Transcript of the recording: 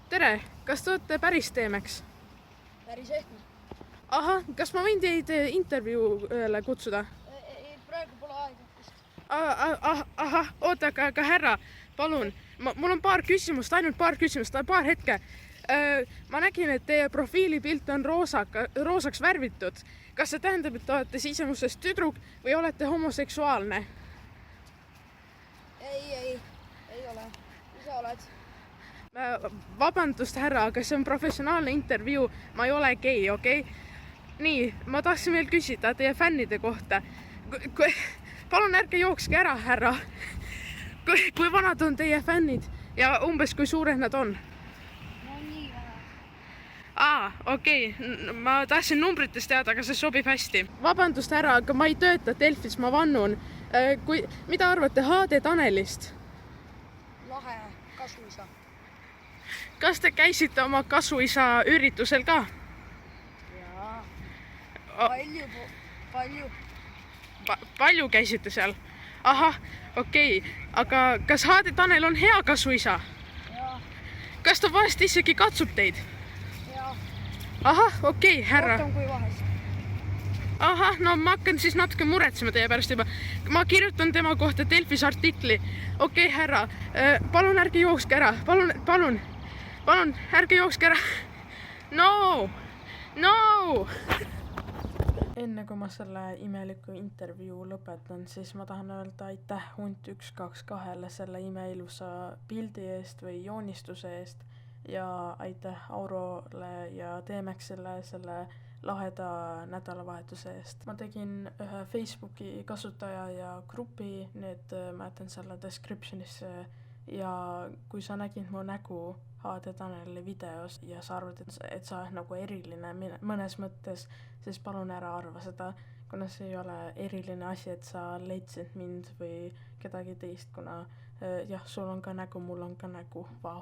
Tere, kas te olete päris Teemeks? Päris ehtne. Ahah, kas ma võin teid intervjuule kutsuda? Praegu pole aega vist. Ahah, oota, aga härra, palun, mul on paar küsimust, ainult paar hetke. Ma nägin, et teie profiilipilt on roosaks värvitud. Kas see tähendab, et te olete sisemusest tüdruk või olete homoseksuaalne? Ei ole. Ise oled? Vabandust, härra, aga see on professionaalne intervjuu. Ma ei ole gei, okei? Nii, ma tahtsin veel küsida teie fännide kohta. Palun ärge jookske ära, härra. Kui vanad on teie fännid ja umbes kui suured nad on? No nii vähe. Okei. Ma tahtsin numbritest teada, aga see sobib hästi. Vabandust, härra, aga ma ei tööta Delfis, ma vannun. Mida arvate HD Tanelist? Lahe kasuisa. Kas te käisite oma kasuisa üritusel ka? Jaa. Palju. Palju käisite seal? Ahah, okei. Aga kas HD Tanel on hea kasuisa? Jaa. Kas ta vahest isegi katsub teid? Jaa. Ahah, okei, härra. Rohkem kui vahest. Ahah, no ma hakkan siis natuke muretsema teie pärast juba. Ma kirjutan tema kohta Delfis artikli. Okei, härra, palun ärge jookske ära. Palun, ärge jookske ära. No! Enne kui ma selle imeliku intervjuu lõpetan, siis ma tahan öelda aitäh Hunt122-le selle imeilusa pildi eest või joonistuse eest ja aitäh Aurole ja Teemexile selle laheda nädalavahetuse eest. Ma tegin ühe Facebooki kasutaja ja grupi, need ma jätan selle descriptionisse ja kui sa nägid mu nägu HD Taneli videos ja sa arvad, et sa oled nagu eriline mõnes mõttes, siis palun ära arva seda, kuna see ei ole eriline asi, et sa leidsid mind või kedagi teist, kuna jah, sul on ka nägu, mul on ka nägu, vau.